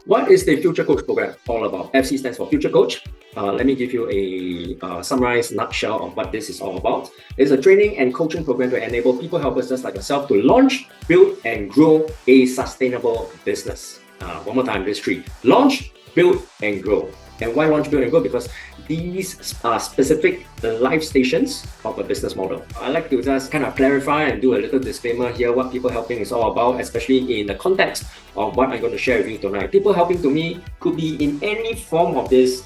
What is the Future Coach program all about? FC stands for Future Coach. Let me give you a summarized nutshell of what this is all about. It's a training and coaching program to enable people helpers just like yourself to launch, build, and grow a sustainable business. One more time, there's three. Launch, build, and grow. And why launch, build, and grow? Because these are specific life stations of a business model. I like to just kind of clarify and do a little disclaimer here what people helping is all about, especially in the context of what I'm going to share with you tonight. People helping to me could be in any form of this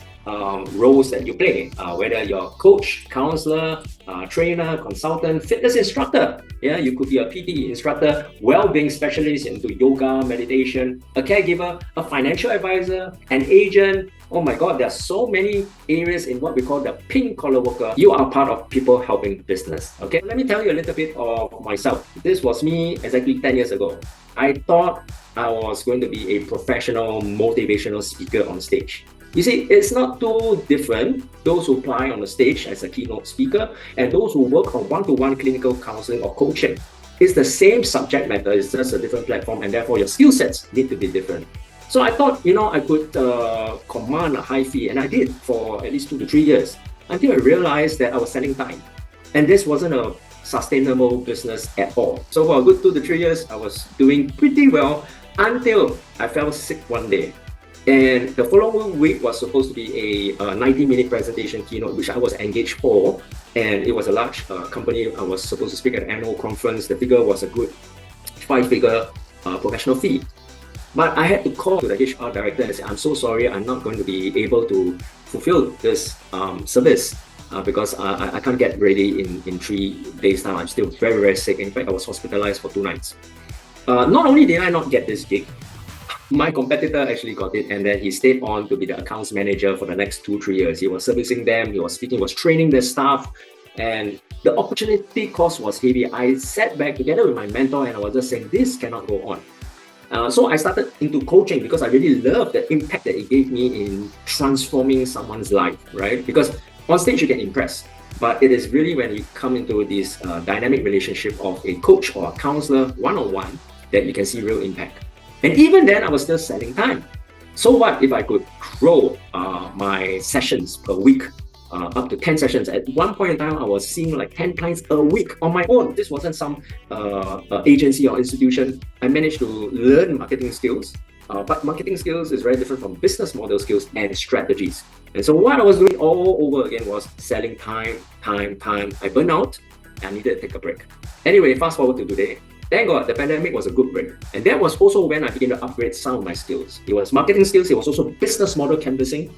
roles that you play, whether you're coach, counselor, trainer, consultant, fitness instructor. Yeah, you could be a PT instructor, well-being specialist into yoga, meditation, a caregiver, a financial advisor, an agent. Oh my God, there are so many areas in what we call the pink collar worker. You are part of people helping business. Okay, let me tell you a little bit of myself. This was me exactly 10 years ago. I thought I was going to be a professional motivational speaker on stage. You see, it's not too different, those who apply on the stage as a keynote speaker and those who work on one-to-one clinical counseling or coaching. It's the same subject matter, it's just a different platform, and therefore your skill sets need to be different. So I thought, I could command a high fee, and I did for at least 2 to 3 years until I realized that I was selling time. And this wasn't a sustainable business at all. So for a good 2 to 3 years, I was doing pretty well until I fell sick one day. And the following week was supposed to be a 90-minute presentation keynote, which I was engaged for. And it was a large company. I was supposed to speak at an annual conference. The figure was a good 5-figure professional fee. But I had to call to the HR director and say, I'm so sorry, I'm not going to be able to fulfill this service because I can't get ready in 3 days' time. I'm still very, very sick. In fact, I was hospitalized for 2 nights. Not only did I not get this gig, my competitor actually got it, and then he stayed on to be the accounts manager for the next 2-3 years. He was servicing them, he was speaking, was training their staff, and the opportunity cost was heavy. I sat back together with my mentor and I was just saying, this cannot go on. So I started into coaching because I really loved the impact that it gave me in transforming someone's life, right? Because on stage you get impressed, but it is really when you come into this dynamic relationship of a coach or a counselor one-on-one that you can see real impact. And even then, I was still selling time. So what if I could grow my sessions per week up to 10 sessions? At one point in time, I was seeing like 10 clients a week on my own. This wasn't some agency or institution. I managed to learn marketing skills, but marketing skills is very different from business model skills and strategies. And so what I was doing all over again was selling time. I burned out. I needed to take a break. Anyway, fast forward to today. Thank God, the pandemic was a good break. And that was also when I began to upgrade some of my skills. It was marketing skills, it was also business model canvassing.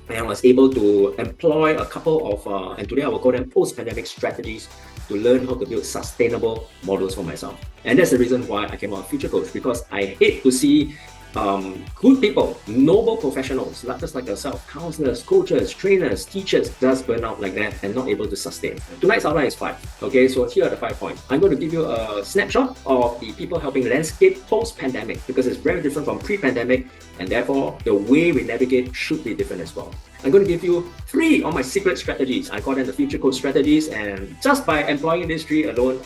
And I was able to employ a couple of, and today I will call them post-pandemic strategies to learn how to build sustainable models for myself. And that's the reason why I came out of Future Coach, because I hate to see good people, noble professionals, just like yourself, counselors, coaches, trainers, teachers, just burn out like that and not able to sustain. Tonight's outline is 5. Okay, so here are the 5 points. I'm going to give you a snapshot of the people helping landscape post-pandemic because it's very different from pre-pandemic, and therefore the way we navigate should be different as well. I'm going to give you 3 of my secret strategies. I call them the Future Coach strategies, and just by employing these 3 alone,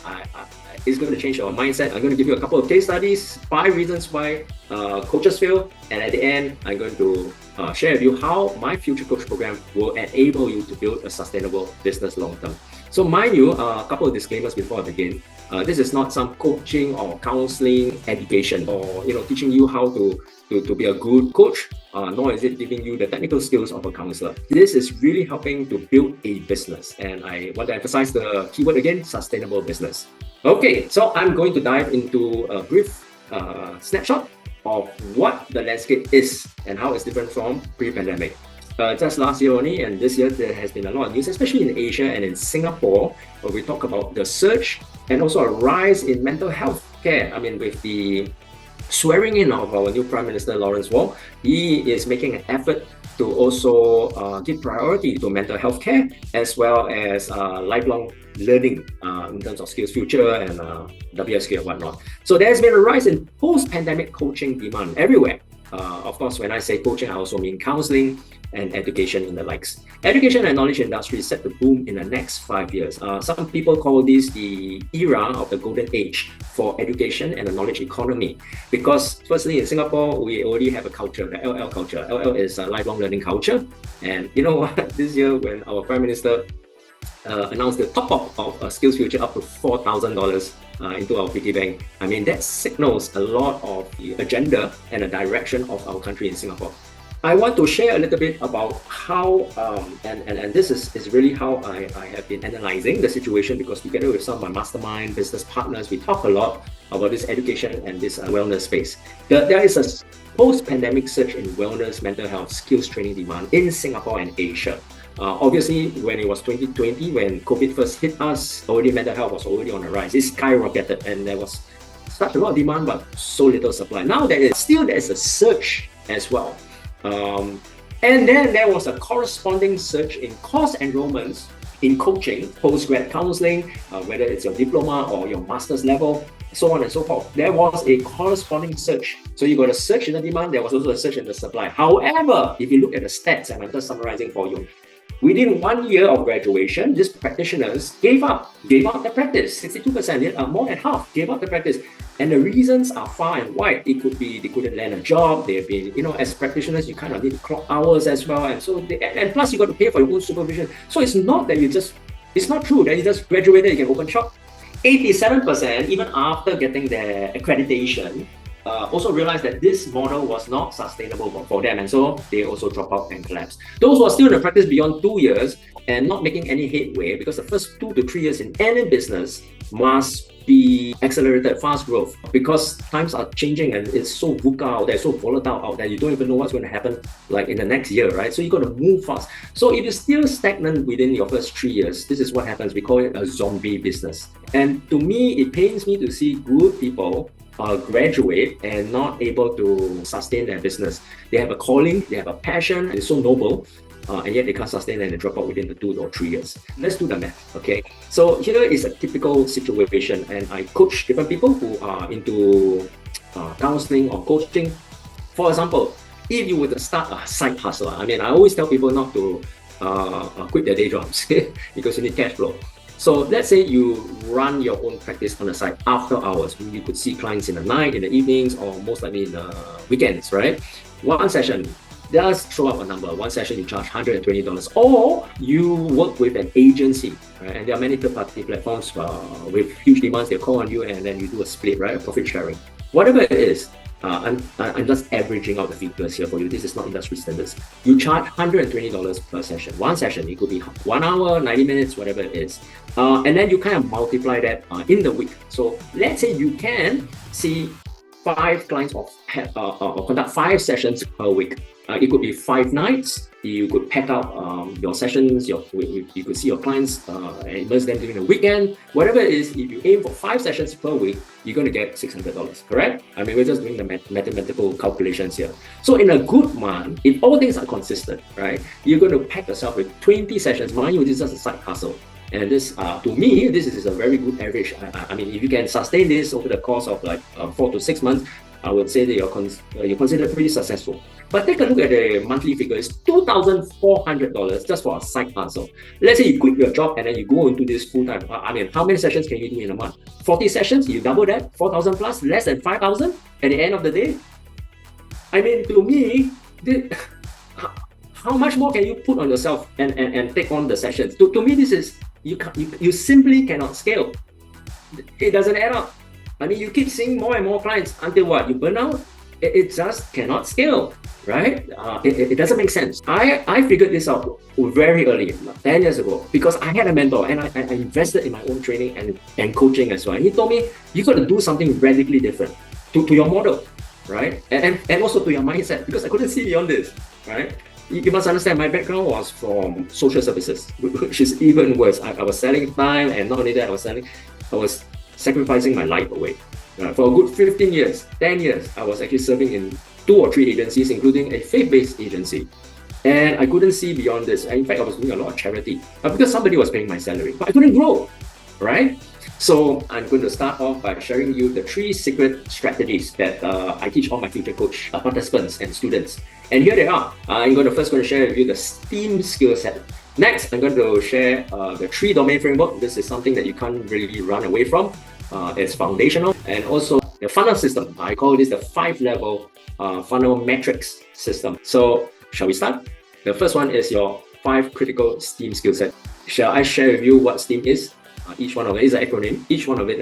it's going to change your mindset. I'm going to give you a couple of case studies, 5 reasons why coaches fail, and at the end, I'm going to share with you how my Future Coach program will enable you to build a sustainable business long term. So mind you, a couple of disclaimers before I begin. This is not some coaching or counseling education or teaching you how to be a good coach, nor is it giving you the technical skills of a counselor. This is really helping to build a business, and I want to emphasize the keyword again, sustainable business. Okay, so I'm going to dive into a brief snapshot of what the landscape is and how it's different from pre-pandemic. Just last year only, and this year there has been a lot of news, especially in Asia and in Singapore, where we talk about the surge and also a rise in mental health care. I mean, with the swearing in of our new Prime Minister Lawrence Wong, he is making an effort to also give priority to mental health care as well as lifelong learning in terms of Skills Future and WSK and whatnot. So there's been a rise in post-pandemic coaching demand everywhere. Of course, when I say coaching, I also mean counseling and education and the likes. Education and knowledge industry is set to boom in the next 5 years. Some people call this the era of the golden age for education and the knowledge economy. Because firstly, in Singapore, we already have a culture, the LL culture. LL is a lifelong learning culture. And you know what? This year, when our Prime Minister announced the top-up of SkillsFuture up to $4,000 into our piggy bank, I mean, that signals a lot of the agenda and the direction of our country in Singapore. I want to share a little bit about how, and this is really how I have been analyzing the situation, because together with some of my mastermind business partners, we talk a lot about this education and this wellness space. There is a post-pandemic surge in wellness, mental health, skills training demand in Singapore and Asia. Obviously, when it was 2020, when COVID first hit us, already mental health was already on the rise. It skyrocketed, and there was such a lot of demand, but so little supply. Now there is a surge as well. And then there was a corresponding surge in course enrollments in coaching, postgrad counseling, whether it's your diploma or your master's level, so on and so forth. There was a corresponding surge. So you got a surge in the demand, there was also a surge in the supply. However, if you look at the stats, and I'm just summarizing for you, within 1 year of graduation, these practitioners gave up their practice. 62%, more than half, gave up the practice. And the reasons are far and wide. It could be they couldn't land a job. They've been, as practitioners, you kind of need to clock hours as well. And so, and plus you got to pay for your own supervision. So it's not true that you just graduated, you can open shop. 87%, even after getting their accreditation, also realized that this model was not sustainable for them, and so they also drop out and collapse. Those who are still in the practice beyond 2 years and not making any headway, because the first 2 to 3 years in any business must be accelerated, fast growth, because times are changing and it's so VUCA out there, so volatile out there, you don't even know what's going to happen like in the next year, right? So you got to move fast. So if you're still stagnant within your first 3 years, this is what happens. We call it a zombie business. And to me, it pains me to see good people graduate and not able to sustain their business. They have a calling, they have a passion, it's so noble, and yet they can't sustain and they drop out within the 2 or 3 years. Let's do the math, okay? So here is a typical situation, and I coach different people who are into counseling or coaching. For example, if you were to start a side hustle, I mean, I always tell people not to quit their day jobs because you need cash flow. So let's say you run your own practice on the side after hours. You could see clients in the night, in the evenings, or most likely in the weekends, right? One session, just throw up a number. One session you charge $120, or you work with an agency, right? And there are many third-party platforms with huge demands. They call on you, and then you do a split, right? A profit sharing, whatever it is. I'm just averaging out the figures here for you. This is not industry standards. You charge $120 per session. One session, it could be 1 hour, 90 minutes, whatever it is. And then you kind of multiply that in the week. So let's say you can see 5 clients or conduct 5 sessions per week. It could be 5 nights. You could pack out your sessions. You could see your clients and immerse them during the weekend. Whatever it is, if you aim for 5 sessions per week, you're going to get $600, correct? I mean, we're just doing the mathematical calculations here. So in a good month, if all things are consistent, right, you're going to pack yourself with 20 sessions. Mind you, this is just a side hustle. And this, to me, this is a very good average. I mean, if you can sustain this over the course of like 4 to 6 months, I would say that you're considered pretty successful. But take a look at the monthly figure. It's $2,400 just for a side hustle. Let's say you quit your job and then you go into this full-time. I mean, how many sessions can you do in a month? 40 sessions, you double that, 4,000 plus, less than 5,000 at the end of the day. I mean, to me, how much more can you put on yourself and take on the sessions? To me, this is, you simply cannot scale. It doesn't add up. I mean, you keep seeing more and more clients until what? You burn out? It just cannot scale, right? It doesn't make sense. I figured this out very early, 10 years ago, because I had a mentor and I invested in my own training and coaching as well. And he told me, you got to do something radically different to your model, right? And also to your mindset, because I couldn't see beyond this, right? You must understand, my background was from social services, which is even worse. I was selling time, and not only that, I was sacrificing my life away. For a good 15 years, 10 years, I was actually serving in 2 or 3 agencies, including a faith-based agency. And I couldn't see beyond this. In fact, I was doing a lot of charity because somebody was paying my salary, but I couldn't grow, right? So I'm going to start off by sharing you the 3 secret strategies that I teach all my future coach participants and students. And here they are. I'm first going to share with you the STEAM skill set. Next, I'm going to share the 3 domain framework. This is something that you can't really run away from. It's foundational. And also the funnel system. I call this the 5-level funnel matrix system. So shall we start? The first one is your 5 critical STEAM skill set. Shall I share with you what STEAM is? Each one of it is an acronym. Each one of it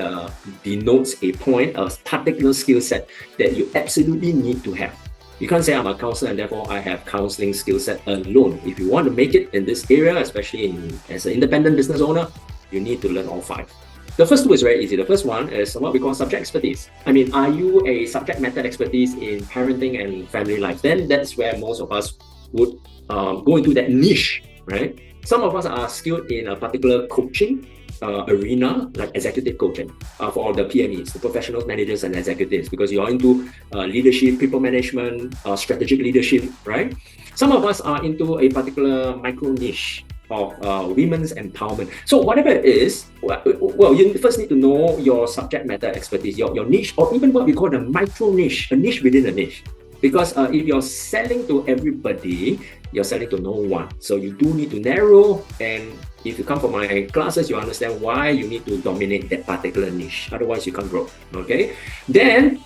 denotes a point, a particular skill set that you absolutely need to have. You can't say I'm a counselor and therefore I have counseling skill set alone. If you want to make it in this area, especially as an independent business owner, you need to learn all 5. The first 2 is very easy. The first one is what we call subject expertise. I mean, are you a subject matter expertise in parenting and family life? Then that's where most of us would go into that niche, right? Some of us are skilled in a particular coaching arena, like executive coaching for all the PMEs, the professionals, managers, and executives, because you're into leadership, people management, strategic leadership, right? Some of us are into a particular micro niche of women's empowerment. So whatever it is, well, you first need to know your subject matter expertise, your niche, or even what we call the micro niche, a niche within a niche. Because if you're selling to everybody, you're selling to no one. So you do need to narrow, and if you come for my classes, you understand why you need to dominate that particular niche. Otherwise, you can't grow, okay? Then,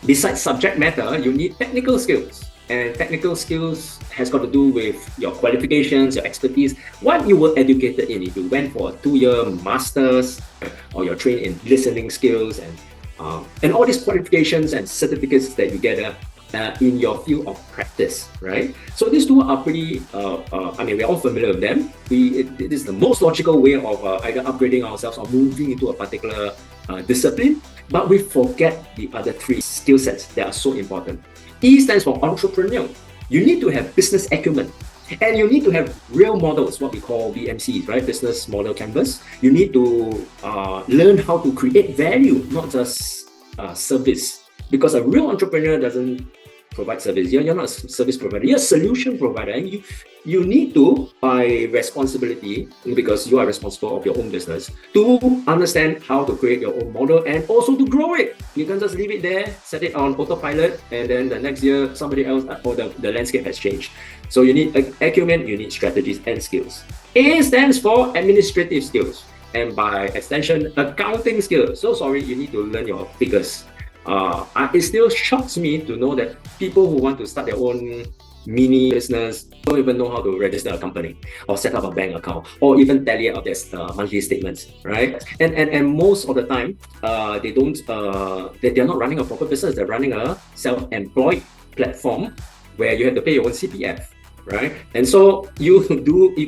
besides subject matter, you need technical skills. And technical skills has got to do with your qualifications, your expertise, what you were educated in. If you went for a 2-year master's, or you're trained in listening skills, and all these qualifications and certificates that you get in your field of practice, right? So these 2 are pretty, I mean, we're all familiar with them. It is the most logical way of either upgrading ourselves or moving into a particular discipline, but we forget the other 3 skill sets that are so important. E stands for entrepreneur. You need to have business acumen. And you need to have real models, what we call BMCs, right? Business model canvas. You need to learn how to create value, not just service. Because a real entrepreneur doesn't provide service. You're not a service provider, you're a solution provider. And you need to, by responsibility, because you are responsible of your own business, to understand how to create your own model and also to grow it. You can't just leave it there, set it on autopilot, and then the next year somebody else, or the landscape has changed. So you need acumen, you need strategies and skills. A stands for administrative skills, and by extension, accounting skills. So sorry, you need to learn your figures. It still shocks me to know that people who want to start their own mini business don't even know how to register a company or set up a bank account or even tally out their monthly statements, right? And most of the time, they're not running a proper business. They're running a self-employed platform where you have to pay your own CPF, right? And so you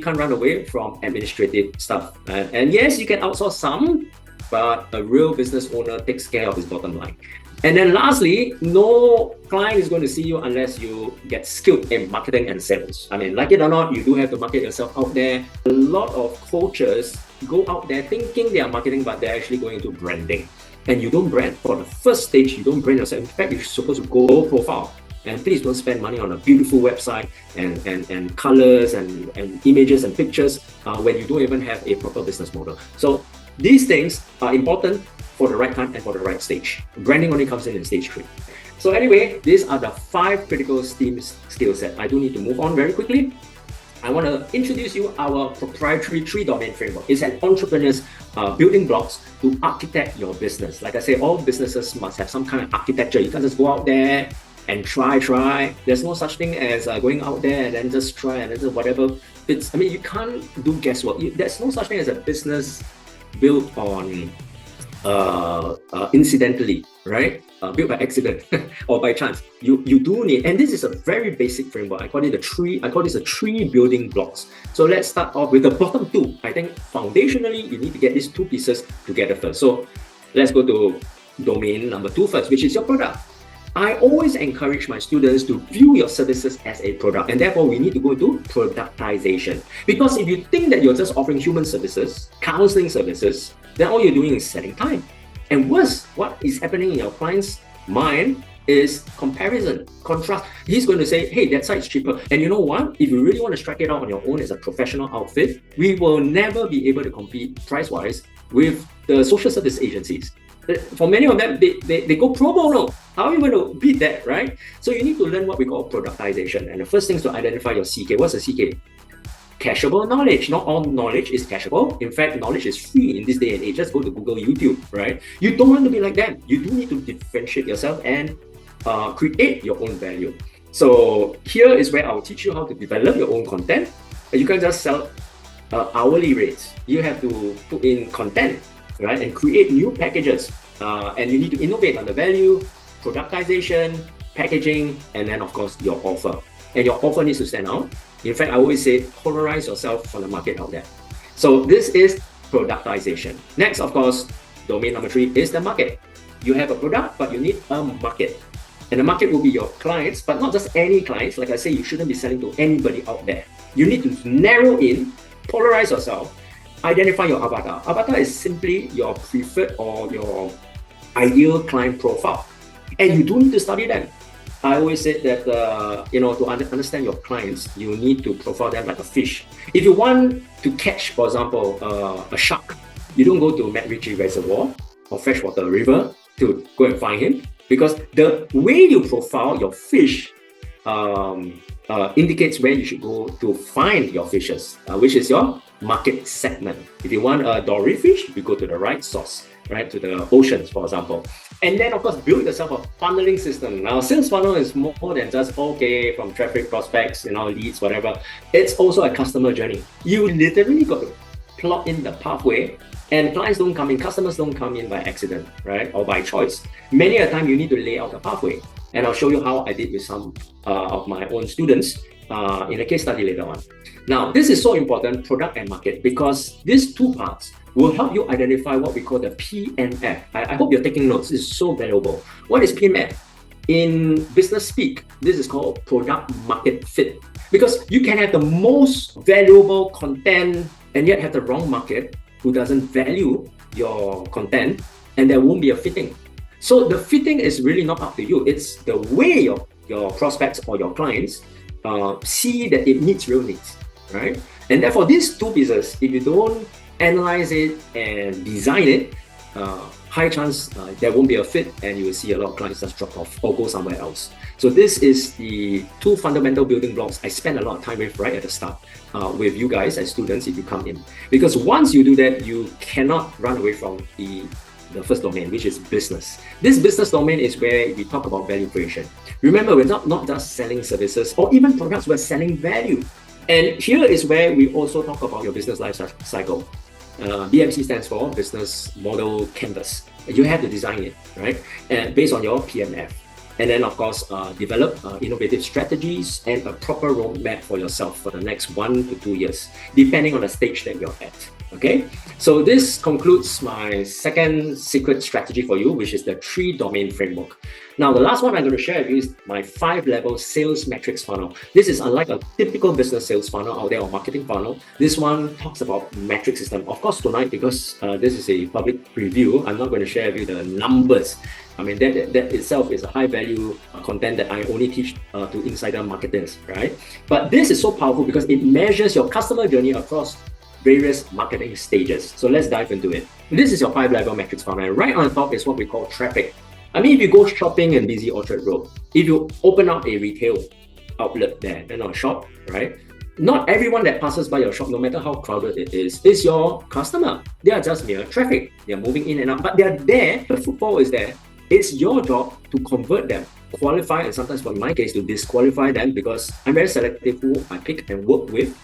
can't run away from administrative stuff. And yes, you can outsource some, but a real business owner takes care of his bottom line. And then lastly, no client is going to see you unless you get skilled in marketing and sales. I mean, like it or not, you do have to market yourself out there. A lot of coaches go out there thinking they are marketing, but they're actually going into branding. And you don't brand. For the first stage, you don't brand yourself. In fact, you're supposed to go low profile. And please don't spend money on a beautiful website and colors and images and pictures when you don't even have a proper business model. So these things are important for the right time and for the right stage. Branding only comes in stage 3. So anyway, these are the 5 critical STEAM skill set. I do need to move on very quickly. I want to introduce you our proprietary 3-domain framework. It's an entrepreneur's building blocks to architect your business. Like I say, all businesses must have some kind of architecture. You can't just go out there and try. There's no such thing as going out there and then just try and then whatever. I mean, you can't do guesswork. There's no such thing as a business built on incidentally, right? Built by accident or by chance. You do need, and this is a very basic framework. I call this a 3 building blocks. So let's start off with the bottom 2. I think foundationally, you need to get these 2 pieces together first. So let's go to domain number 2 first, which is your product. I always encourage my students to view your services as a product, and therefore we need to go into productization. Because if you think that you're just offering human services, counseling services, then all you're doing is selling time. And worse, what is happening in your client's mind is comparison, contrast. He's going to say, hey, that site's cheaper. And you know what? If you really want to strike it out on your own as a professional outfit, we will never be able to compete price-wise with the social service agencies. For many of them, they go pro bono. How are you going to beat that, right? So you need to learn what we call productization. And the first thing is to identify your CK. What's a CK? Cashable knowledge. Not all knowledge is cashable. In fact, knowledge is free in this day and age. Just go to Google, YouTube, right? You don't want to be like them. You do need to differentiate yourself and create your own value. So here is where I'll teach you how to develop your own content. You can't just sell hourly rates. You have to put in content, right, and create new packages. And you need to innovate on the value, productization, packaging, and then of course your offer. And your offer needs to stand out. In fact, I always say polarize yourself from the market out there. So this is productization. Next, of course, domain number 3 is the market. You have a product, but you need a market. And the market will be your clients, but not just any clients. Like I say, you shouldn't be selling to anybody out there. You need to narrow in, polarize yourself, identify your avatar. Avatar is simply your preferred or your ideal client profile. And you do need to study them. I always say that, to understand your clients, you need to profile them like a fish. If you want to catch, for example, a shark, you don't go to MacRitchie Reservoir or freshwater river to go and find him, because the way you profile your fish indicates where you should go to find your fishes, which is your market segment. If you want a dory fish, you go to the right source, right, to the oceans, for example. And then, of course, build yourself a funneling system. Now, sales funnel is more than just, okay, from traffic, prospects, leads, whatever. It's also a customer journey. You literally got to plot in the pathway, and clients don't come in, customers don't come in by accident, right, or by choice. Many a time, you need to lay out a pathway. And I'll show you how I did with some of my own students in a case study later on. Now, this is so important, product and market, because these two parts will help you identify what we call the PMF. I hope you're taking notes. This is so valuable. What is PMF? In business speak, this is called product market fit. Because you can have the most valuable content and yet have the wrong market who doesn't value your content, and there won't be a fitting. So the fitting is really not up to you. It's the way your prospects or your clients see that it meets real needs, right? And therefore, these two pieces, if you don't analyze it and design it, high chance there won't be a fit, and you will see a lot of clients just drop off or go somewhere else. So this is the two fundamental building blocks I spend a lot of time with right at the start with you guys as students if you come in. Because once you do that, you cannot run away from the first domain, which is business. This business domain is where we talk about value creation. Remember, we're not just selling services or even products, we're selling value. And here is where we also talk about your business life cycle. BMC stands for Business Model Canvas. You have to design it, right? And based on your PMF. And then, of course, develop innovative strategies and a proper roadmap for yourself for the next 1 to 2 years, depending on the stage that you're at. Okay, so this concludes my second secret strategy for you, which is the 3-domain framework. Now, the last one I'm going to share with you is my 5-level sales metrics funnel. This is unlike a typical business sales funnel out there or marketing funnel. This one talks about metric system. Of course, tonight, because this is a public preview, I'm not going to share with you the numbers. I mean, that itself is a high-value content that I only teach to insider marketers, right? But this is so powerful because it measures your customer journey across various marketing stages. So let's dive into it. This is your 5-level metrics funnel, and right on the top is what we call traffic. I mean, if you go shopping in busy Orchard Road, if you open up a retail outlet there, a shop, right? Not everyone that passes by your shop, no matter how crowded it is your customer. They are just mere traffic. They are moving in and out, but they're there. The footfall is there. It's your job to convert them, qualify, and sometimes, for my case, to disqualify them, because I'm very selective who I pick and work with,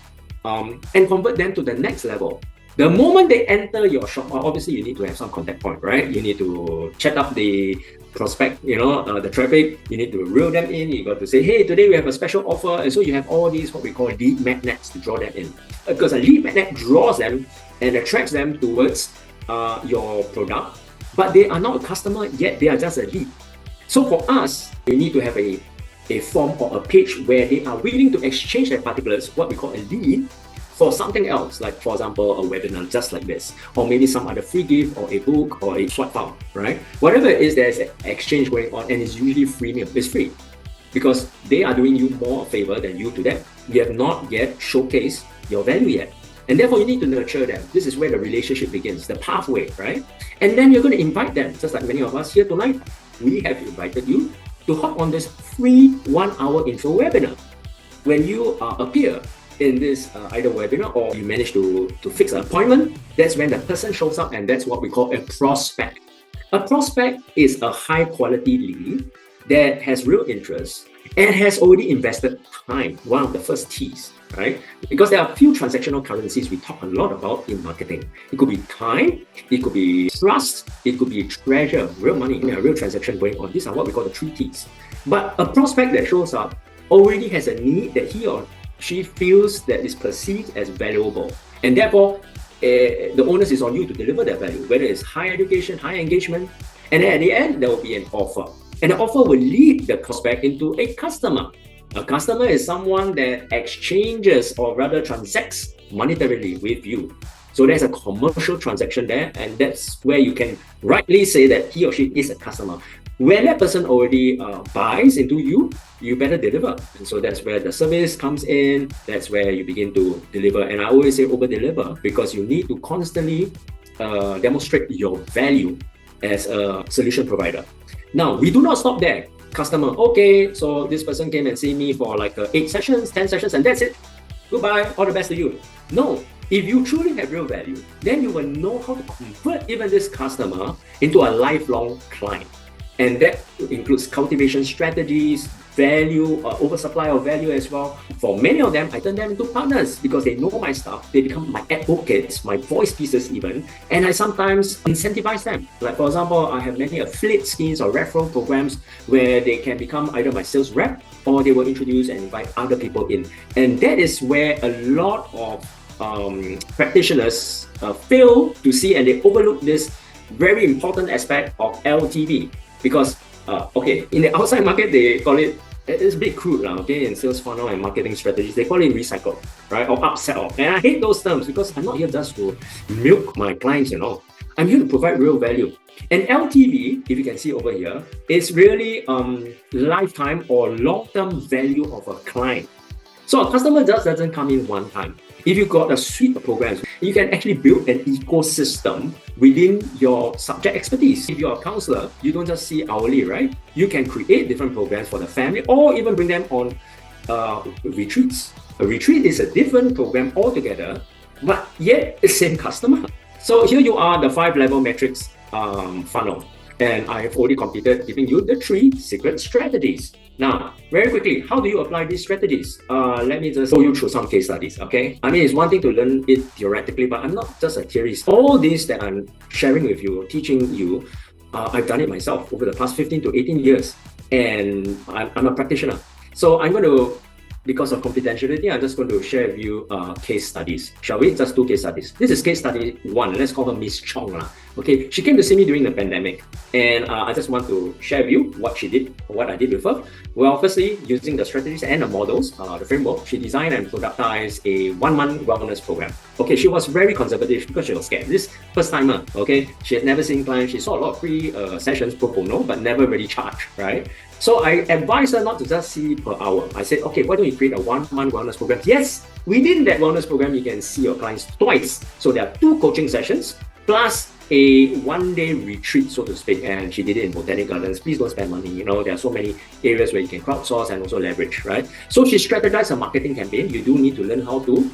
and convert them to the next level. The moment they enter your shop, obviously you need to have some contact point, right? You need to check up the prospect, the traffic. You need to reel them in. You got to say, hey, today we have a special offer. And so you have all these, what we call lead magnets, to draw them in. Because a lead magnet draws them and attracts them towards your product, but they are not a customer yet, they are just a lead. So for us, we need to have a form or a page where they are willing to exchange their particulars, what we call a lead, for something else, like, for example, a webinar just like this, or maybe some other free gift or a book or a swipe file, right? Whatever it is, there's an exchange going on, and it's usually freemium. It's free because they are doing you more a favor than you to them. You have not yet showcased your value yet. And therefore, you need to nurture them. This is where the relationship begins, the pathway, right? And then you're going to invite them, just like many of us here tonight. We have invited you to hop on this free 1-hour intro webinar. When you appear in this either webinar or you manage to fix an appointment, that's when the person shows up, and that's what we call a prospect. A prospect is a high quality lead that has real interest and has already invested time, one of the first T's, right? Because there are a few transactional currencies we talk a lot about in marketing. It could be time, it could be trust, it could be treasure, real money, a real transaction going on. These are what we call the 3 T's. But a prospect that shows up already has a need that he or she feels that is perceived as valuable. And therefore, the onus is on you to deliver that value, whether it's high education, high engagement, and then at the end, there will be an offer. And the offer will lead the prospect into a customer. A customer is someone that exchanges or rather transacts monetarily with you. So there's a commercial transaction there, and that's where you can rightly say that he or she is a customer. When that person already buys into you, you better deliver. And so that's where the service comes in. That's where you begin to deliver. And I always say over-deliver, because you need to constantly demonstrate your value as a solution provider. Now, we do not stop there. Customer, okay, so this person came and see me for like 8 sessions, 10 sessions, and that's it. Goodbye, all the best to you. No, if you truly have real value, then you will know how to convert even this customer into a lifelong client. And that includes cultivation strategies, value, oversupply of value as well. For many of them, I turn them into partners because they know my stuff. They become my advocates, my voice pieces even. And I sometimes incentivize them. Like for example, I have many affiliate schemes or referral programs where they can become either my sales rep or they will introduce and invite other people in. And that is where a lot of practitioners fail to see, and they overlook this very important aspect of LTV. Because, okay, in the outside market, they call it, it's a bit crude, okay, in sales funnel and marketing strategies, they call it recycle, right, or upsell. And I hate those terms because I'm not here just to milk my clients, I'm here to provide real value. And LTV, if you can see over here, is really lifetime or long-term value of a client. So a customer doesn't come in one time. If you've got a suite of programs, you can actually build an ecosystem within your subject expertise. If you're a counselor, you don't just see hourly, right? You can create different programs for the family or even bring them on retreats. A retreat is a different program altogether, but yet the same customer. So here you are, the 5-level metrics funnel. And I have already completed giving you the 3 secret strategies. Now, very quickly, how do you apply these strategies? Let me just go you through some case studies, okay? I mean, it's one thing to learn it theoretically, but I'm not just a theorist. All this that I'm sharing with you, teaching you, I've done it myself over the past 15 to 18 years, and I'm a practitioner. So I'm going to, because of confidentiality, I'm just going to share with you case studies. Shall we? Just 2 case studies. This is case study 1. Let's call her Miss Chong. Okay, she came to see me during the pandemic, and I just want to share with you what she did, what I did with her. Well, firstly, using the strategies and the models, the framework, she designed and productized a 1-month wellness program. Okay, she was very conservative because she was scared. This first timer, okay, she had never seen clients. She saw a lot of free sessions pro bono, but never really charged, right? So I advised her not to just see per hour. I said, okay, why don't you create a 1-month wellness program? Yes, within that wellness program, you can see your clients twice. So there are 2 coaching sessions plus a 1-day retreat, so to speak. And she did it in Botanic Gardens. Please don't spend money. There are so many areas where you can crowdsource and also leverage, right? So she strategized a marketing campaign. You do need to learn how to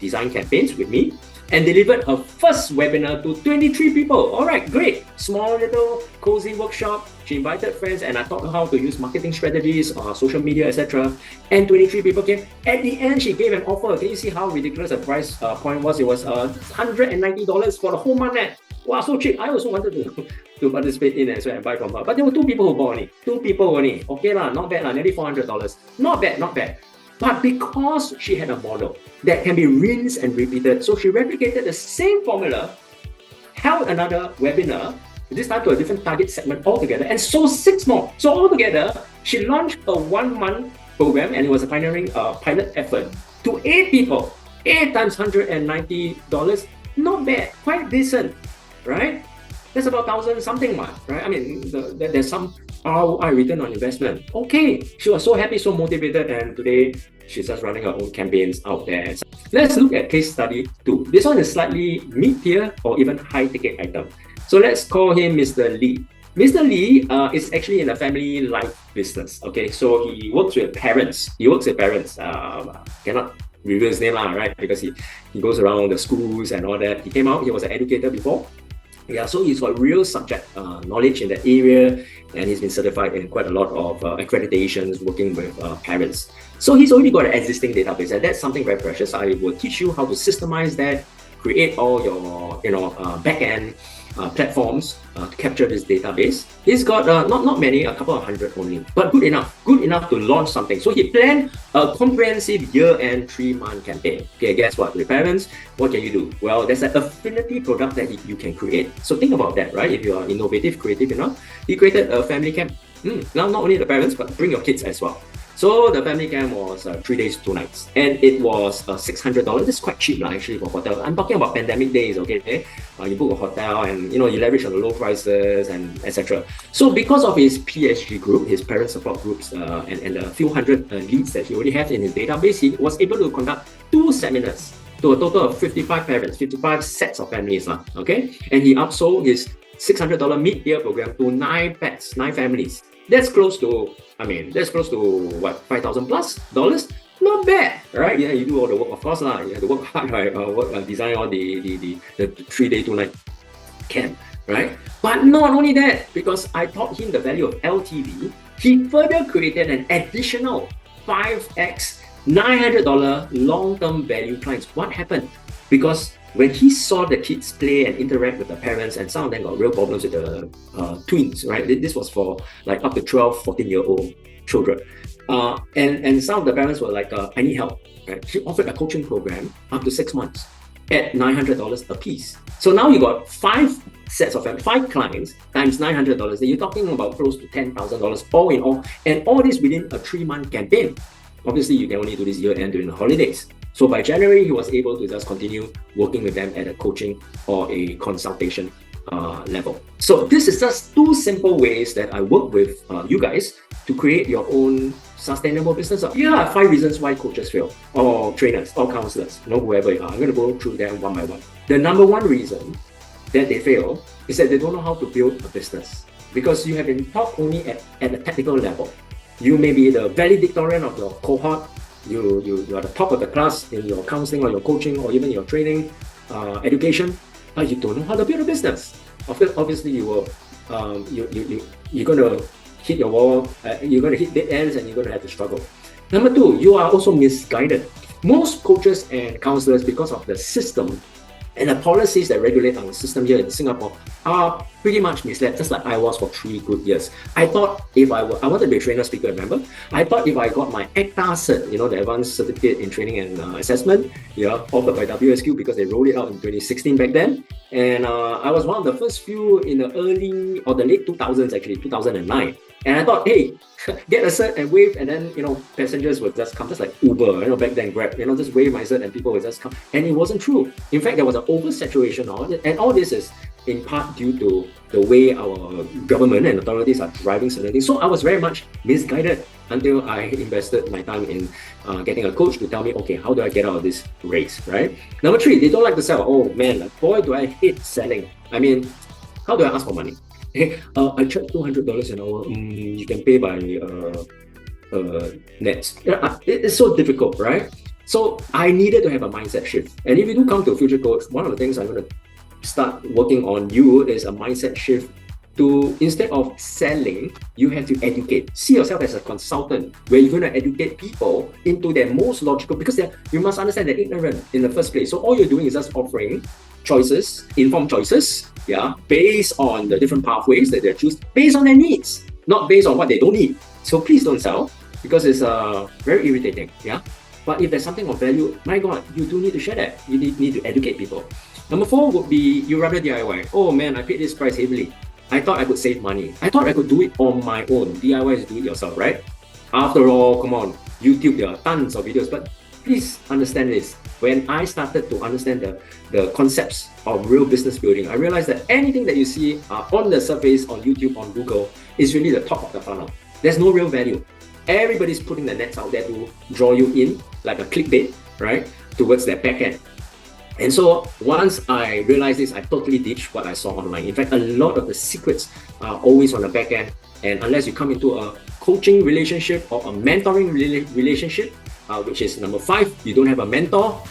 design campaigns with me, and delivered her first webinar to 23 people. All right, great. Small little cozy workshop. She invited friends and I taught her how to use marketing strategies, social media, etc. And 23 people came. At the end, she gave an offer. Can you see how ridiculous the price point was? It was $190 for the whole month. Wow, so cheap. I also wanted to participate in and so and buy from her. But there were 2 people who bought only. 2 people only. Okay, not bad, nearly $400. Not bad. But because she had a model that can be rinsed and repeated, so she replicated the same formula, held another webinar, this time to a different target segment altogether, and sold 6 more. So altogether, she launched a 1-month program, and it was a pioneering pilot effort to 8 people. 8 times $190, not bad, quite decent, right? That's about 1,000 something, right? I mean, there's some ROI, return on investment. Okay, she was so happy, so motivated, and today she's just running her own campaigns out there. Let's look at case study 2. This one is slightly mid-tier or even high-ticket item. So let's call him Mr. Lee. Mr. Lee is actually in a family life business. Okay, so he works with parents. Cannot reveal his name, right? Because he goes around the schools and all that. He came out, he was an educator before. Yeah, so he's got real subject knowledge in that area, and he's been certified in quite a lot of accreditations working with parents. So he's already got an existing database, and that's something very precious. I will teach you how to systemize that, create all your back-end platforms to capture this database. He's got not many, a couple of hundred only, but good enough to launch something. So he planned a comprehensive year-end 3-month campaign. Okay, guess what? With parents, what can you do? Well, there's an affinity product that you can create. So think about that, right? If you are innovative, creative enough, he created a family camp. Now, not only the parents, but bring your kids as well. So the family camp was 3 days, 2 nights, and it was $600. This is quite cheap actually for hotel. I'm talking about pandemic days, okay? You book a hotel and you leverage on the low prices and etc. So because of his PSG group, his parent support groups, and the few hundred leads that he already has in his database, he was able to conduct 2 seminars to a total of 55 parents, 55 sets of families, okay? And he upsold his $600 mid-year program to 9 pets, 9 families. That's close to what, $5,000 plus? Not bad, right? Yeah, you do all the work, of course, you have to work hard, right? Design all the 3-day, 2-night camp, right? But not only that, because I taught him the value of LTV, he further created an additional 5x $900 long-term value clients. What happened? Because when he saw the kids play and interact with the parents, and some of them got real problems with the twins, right? This was for like up to 12, 14-year-old children. And some of the parents were like, I need help. Right? She offered a coaching program up to 6 months at $900 a piece. So now you got 5 sets of 5 clients times $900. You're talking about close to $10,000 all in all. And all this within a 3-month campaign. Obviously, you can only do this year-end during the holidays. So by January, he was able to just continue working with them at a coaching or a consultation level. So this is just 2 simple ways that I work with you guys to create your own sustainable business. Here are 5 reasons why coaches fail, or trainers, or counselors, whoever you are. I'm going to go through them one by one. The number 1 reason that they fail is that they don't know how to build a business, because you have been taught only at a technical level. You may be the valedictorian of your cohort. You are the top of the class in your counseling or your coaching or even your training, education, but you don't know how to build a business. Obviously, you're going to hit your wall, you're going to hit dead ends, and you're going to have to struggle. Number 2, you are also misguided. Most coaches and counselors, because of the system and the policies that regulate our system here in Singapore, are pretty much misled, just like I was for 3 good years. I thought if I wanted to be a trainer, speaker, remember? I thought if I got my ACTA cert, the Advanced Certificate in Training and Assessment, offered by WSQ, because they rolled it out in 2016 back then. And I was one of the first few in the early or the late 2000s, actually, 2009. And I thought, hey, get a cert and wave, and then passengers would just come, just like Uber, back then Grab, just wave my cert and people would just come. And it wasn't true. In fact, there was an oversaturation of it, and all this is in part due to the way our government and authorities are driving certain things. So I was very much misguided until I invested my time in getting a coach to tell me, okay, how do I get out of this race, right? Number 3, they don't like to sell. Oh man, boy, do I hate selling. I mean, how do I ask for money? Hey, I charge $200 an hour. You can pay by nets. It's so difficult, right? So I needed to have a mindset shift. And if you do come to FutureCoach, one of the things I'm going to start working on you is a mindset shift to, instead of selling, you have to educate. See yourself as a consultant, where you're going to educate people into their most logical, because you must understand they're ignorant in the first place. So all you're doing is just offering choices, informed choices, based on the different pathways that they choose, based on their needs, not based on what they don't need. So please don't sell, because it's very irritating, But if there's something of value, my God, you do need to share that. You need to educate people. Number 4 would be, you rather DIY. Oh man, I paid this price heavily. I thought I could save money. I thought I could do it on my own. DIY is do it yourself, right? After all, come on, YouTube, there are tons of videos, but Please understand this. When I started to understand the concepts of real business building, I realized that anything that you see on the surface, on YouTube, on Google, is really the top of the funnel. There's no real value. Everybody's putting the nets out there to draw you in, like a clickbait, right, towards their back end. And so once I realized this, I totally ditched what I saw online. In fact, a lot of the secrets are always on the back end. And unless you come into a coaching relationship or a mentoring relationship, which is number 5, you don't have a mentor,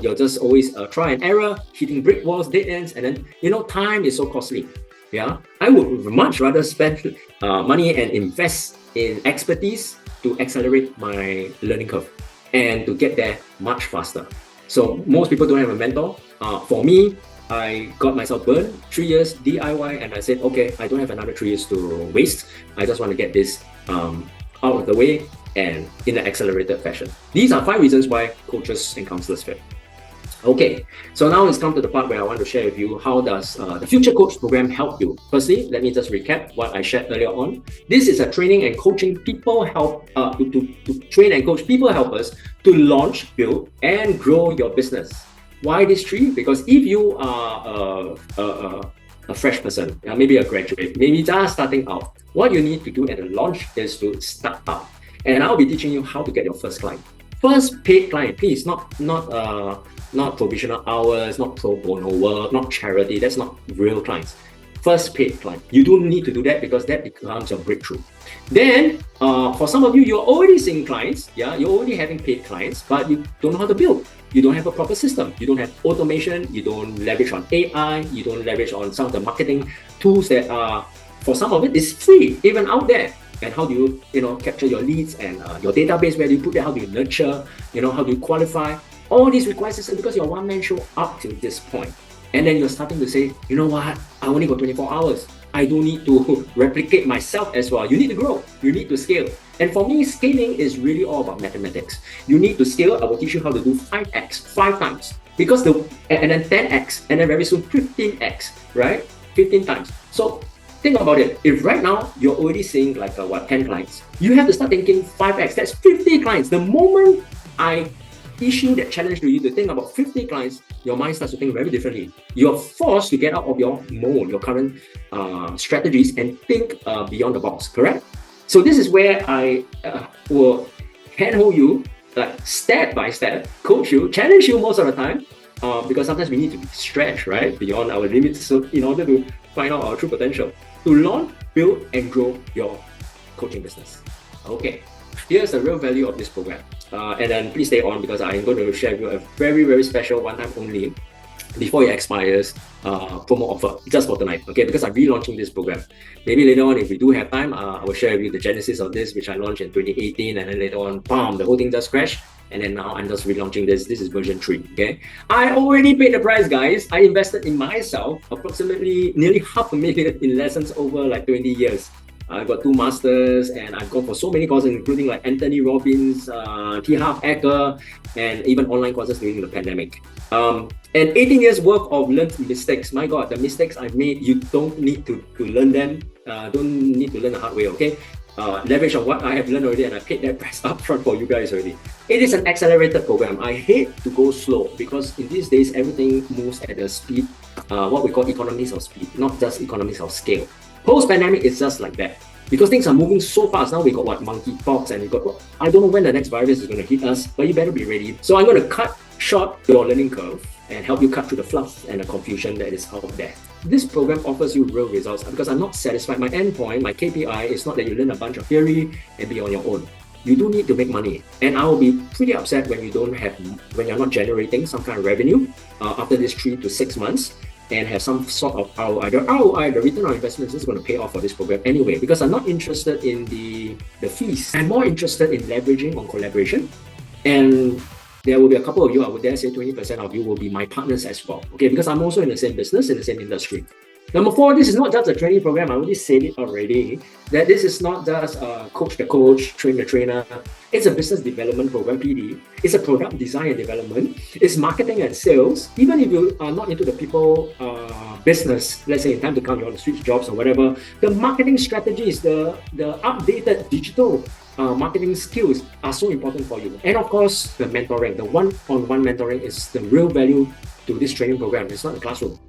you're just always try and error, hitting brick walls, dead ends, and then, time is so costly. Yeah, I would much rather spend money and invest in expertise to accelerate my learning curve and to get there much faster. So most people don't have a mentor. For me, I got myself burned 3 years DIY, and I said, okay, I don't have another 3 years to waste. I just want to get this out of the way and in an accelerated fashion. These are 5 reasons why coaches and counselors fail. Okay, so now it's come to the part where I want to share with you how does the Future Coach program help you. Firstly, let me just recap what I shared earlier on. This is a training and coaching people to train and coach people helpers to launch, build, and grow your business. Why this 3? Because if you are a fresh person, maybe a graduate, maybe just starting out, what you need to do at the launch is to start up. And I'll be teaching you how to get your first client. First paid client, please, not provisional hours, not pro bono work, not charity. That's not real clients. First paid client. You don't need to do that because that becomes your breakthrough. Then, for some of you, you're already seeing clients. Yeah, you're already having paid clients, but you don't know how to build. You don't have a proper system. You don't have automation. You don't leverage on AI. You don't leverage on some of the marketing tools that are, for some of it, is free, even out there. And how do you, capture your leads and your database? Where do you put that? How do you nurture? How do you qualify? All these require system because you're one-man show up to this point. And then you're starting to say, you know what? I only got 24 hours. I don't need to replicate myself as well. You need to grow. You need to scale. And for me, scaling is really all about mathematics. You need to scale. I will teach you how to do 5x, 5 times. Because and then 10x, and then very soon 15x, right? 15 times. So think about it. If right now you're already seeing like 10 clients, you have to start thinking 5x. That's 50 clients. The moment I issue that challenge to you to think about 50 clients, your mind starts to think very differently. You're forced to get out of your mold, your current strategies, and think beyond the box, correct? So this is where I will handhold you, like step by step, coach you, challenge you most of the time, because sometimes we need to be stretched, right, beyond our limits, so in order to find out our true potential, to launch, build, and grow your coaching business. Okay, here's the real value of this program. And then please stay on because I'm going to share with you a very, very special one-time only, before it expires, promo offer just for tonight. Okay, because I'm relaunching this program. Maybe later on, if we do have time, I will share with you the genesis of this, which I launched in 2018, and then later on, bam, the whole thing just crashed. And then now I'm just relaunching this. This is version 3. Okay, I already paid the price, guys. I invested in myself approximately nearly $500,000 in lessons over like 20 years. I've got 2 masters, and I've gone for so many courses, including like Anthony Robbins, 𝘾𝙗𝙗𝙗𝙗, and even online courses during the pandemic. And 18 years worth of learned mistakes. My God, the mistakes I've made, you don't need to learn them. Don't need to learn the hard way, okay? Leverage on what I have learned already, and I paid that price up front for you guys already. It is an accelerated program. I hate to go slow because in these days, everything moves at a speed, what we call economies of speed, not just economies of scale. Post-pandemic, it's just like that. Because things are moving so fast. Now we got monkeypox, and we got I don't know when the next virus is going to hit us, but you better be ready. So I'm going to cut short your learning curve and help you cut through the fluff and the confusion that is out there. This program offers you real results because I'm not satisfied. My endpoint, my KPI is not that you learn a bunch of theory and be on your own. You do need to make money, and I will be pretty upset when when you're not generating some kind of revenue after this 3 to 6 months. And have some sort of ROI. The ROI, the return on investment, is going to pay off for this program anyway, because I'm not interested in the fees. I'm more interested in leveraging on collaboration. And there will be a couple of you, I would dare say 20% of you will be my partners as well. Okay, because I'm also in the same business, in the same industry. Number 4, this is not just a training program. I already said it already, that this is not just coach the coach, train the trainer. It's a business development program, PD. It's a product design and development. It's marketing and sales. Even if you are not into the people business, let's say in time to come, you want to switch jobs or whatever, the marketing strategies, the updated digital marketing skills are so important for you. And of course, the mentoring, the one-on-one mentoring is the real value to this training program. It's not the classroom.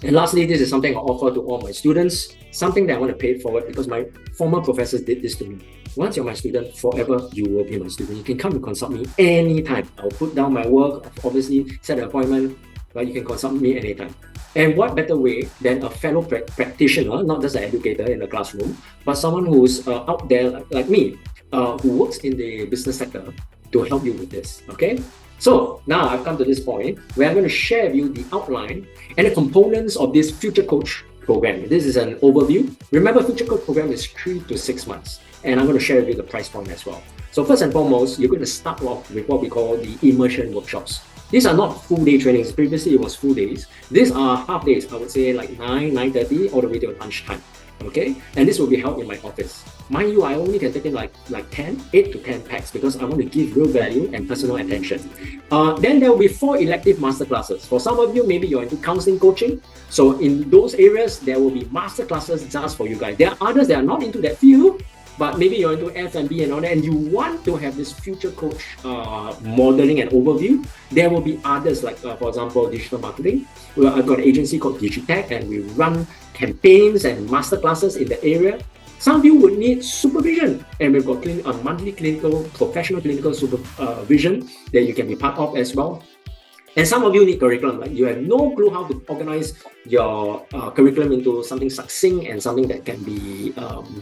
And lastly, this is something I offer to all my students, something that I want to pay forward because my former professors did this to me. Once you're my student, forever you will be my student. You can come and consult me anytime. I'll put down my work, obviously set an appointment, but you can consult me anytime. And what better way than a fellow practitioner, not just an educator in the classroom, but someone who's out there like me, who works in the business sector to help you with this, okay? So now I've come to this point where I'm going to share with you the outline and the components of this Future Coach program. This is an overview. Remember, Future Coach program is 3 to 6 months, and I'm going to share with you the price point as well. So first and foremost, you're going to start off with what we call the immersion workshops. These are not full day trainings. Previously, it was full days. These are half days. I would say like 9:30 all the way to lunchtime. Okay, and this will be held in my office. Mind you, I only can take in like 8 to 10 packs because I want to give real value and personal attention. Then there will be 4 elective masterclasses. For some of you, maybe you're into counseling coaching. So in those areas, there will be masterclasses just for you guys. There are others that are not into that field, but maybe you're into F&B and all that, and you want to have this Future Coach modeling and overview. There will be others like, for example, digital marketing. Well, I've got an agency called Digitech, and we run campaigns and masterclasses in the area. Some of you would need supervision, and we've got a monthly professional clinical supervision that you can be part of as well. And some of you need curriculum, like you have no clue how to organize your curriculum into something succinct and something that can be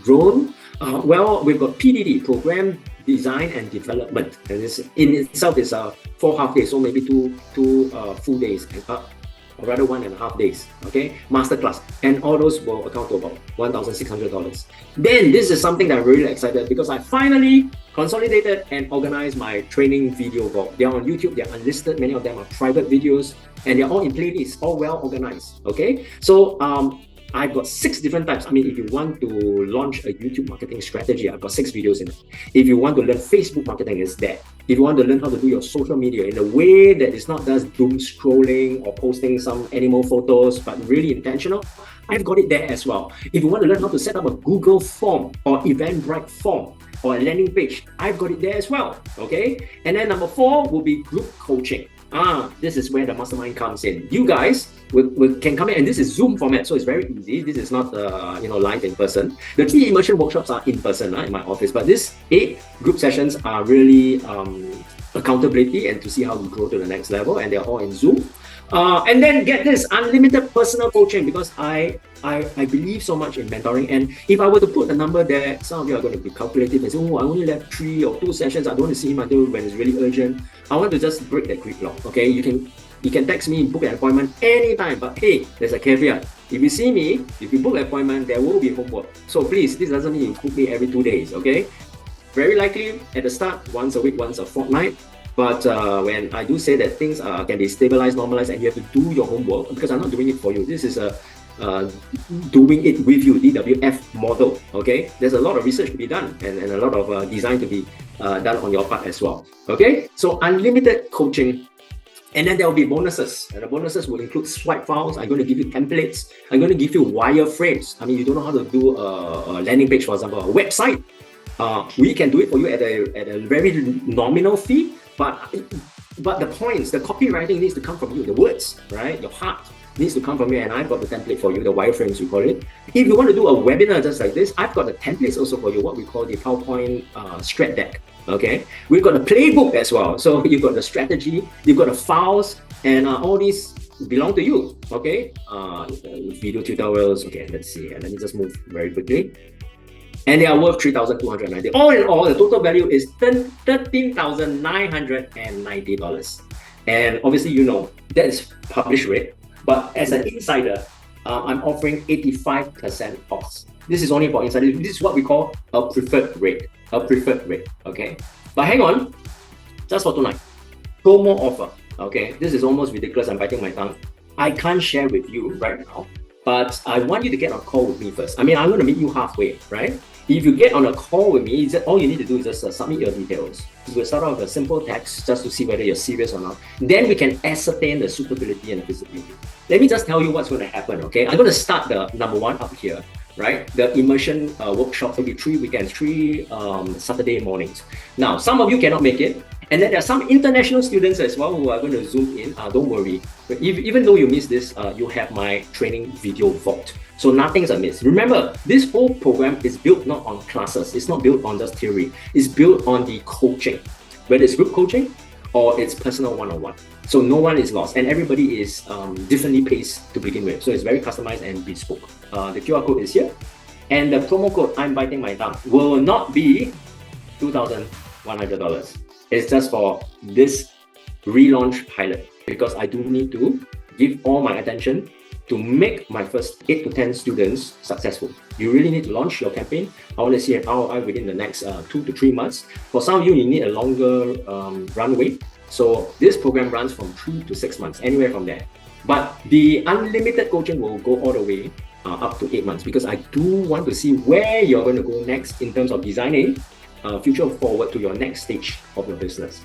grown. Well, we've got PDD, Program Design and Development, and this in itself is 4 half days, so maybe two full days, or rather 1.5 days. Okay, masterclass, and all those will account to about $1,600. Then this is something that I'm really excited because I finally consolidated and organized my training video blog. They're on YouTube, they're unlisted, many of them are private videos, and they're all in playlists, all well organized. Okay, so I've got 6 different types. I mean, if you want to launch a YouTube marketing strategy, I've got 6 videos in it. If you want to learn Facebook marketing, it's there. If you want to learn how to do your social media in a way that is not just doom scrolling or posting some animal photos, but really intentional, I've got it there as well. If you want to learn how to set up a Google form or Eventbrite form or a landing page, I've got it there as well. Okay. And then number 4 will be group coaching. This is where the mastermind comes in. You guys can come in, and this is Zoom format, so it's very easy. This is not live in person. The 3 immersion workshops are in person in my office, but these 8 group sessions are really accountability and to see how we grow to the next level, and they're all in Zoom. And then get this, unlimited personal coaching, because I believe so much in mentoring. And if I were to put a number there, some of you are going to be calculative and say, oh, I only left 3 or 2 sessions. I don't want to see him until when it's really urgent. I want to just break that gridlock. Okay, you can text me, book an appointment anytime. But hey, there's a caveat. If you see me, if you book an appointment, there will be homework. So please, this doesn't mean you book me every 2 days. Okay, very likely at the start, once a week, once a fortnight. But when I do say that things can be stabilized, normalized, and you have to do your homework, because I'm not doing it for you. This is a doing it with you, DWF model. Okay, there's a lot of research to be done and a lot of design to be done on your part as well. Okay, so unlimited coaching. And then there will be bonuses, and the bonuses will include swipe files. I'm going to give you templates. I'm going to give you wireframes. I mean, you don't know how to do a landing page, for example, a website. We can do it for you at a very nominal fee, but the points, the copywriting needs to come from you, the words, right? Your heart needs to come from you, and I've got the template for you, the wireframes we call it. If you want to do a webinar just like this, I've got the templates also for you, what we call the PowerPoint strat deck. Okay, we've got a playbook as well. So you've got the strategy, you've got the files, and all these belong to you. Okay, video tutorials. Okay, let's see. Let me just move very quickly. And they are worth $3,290. All in all, the total value is $13,990. And obviously, you know, that is published rate. But as an insider, I'm offering 85% off. This is only for insiders. This is what we call a preferred rate. Okay? But hang on, just for tonight, promo offer. Okay? This is almost ridiculous. I'm biting my tongue. I can't share with you right now, but I want you to get on a call with me first. I mean, I'm going to meet you halfway, right? If you get on a call with me, all you need to do is just submit your details. We'll start off with a simple text just to see whether you're serious or not. Then we can ascertain the suitability and the feasibility. Let me just tell you what's going to happen, okay? I'm going to start the number 1 up here. right? The immersion workshops will be 3 weekends, 3 Saturday mornings. Now, some of you cannot make it, and then there are some international students as well who are going to Zoom in. Don't worry. Even though you miss this, you have my training video vault. So nothing's amiss. Remember, this whole program is built not on classes. It's not built on just theory. It's built on the coaching, whether it's group coaching or it's personal one-on-one. So no one is lost, and everybody is differently paced to begin with. So it's very customized and bespoke. The QR code is here, and the promo code, I'm biting my tongue, will not be $2,100. It's just for this relaunch pilot, because I do need to give all my attention to make my first 8 to 10 students successful. You really need to launch your campaign. I want to see an ROI within the next 2 to 3 months. For some of you, you need a longer runway. So this program runs from 3 to 6 months, anywhere from there. But the unlimited coaching will go all the way up to 8 months, because I do want to see where you're going to go next in terms of designing future forward to your next stage of your business.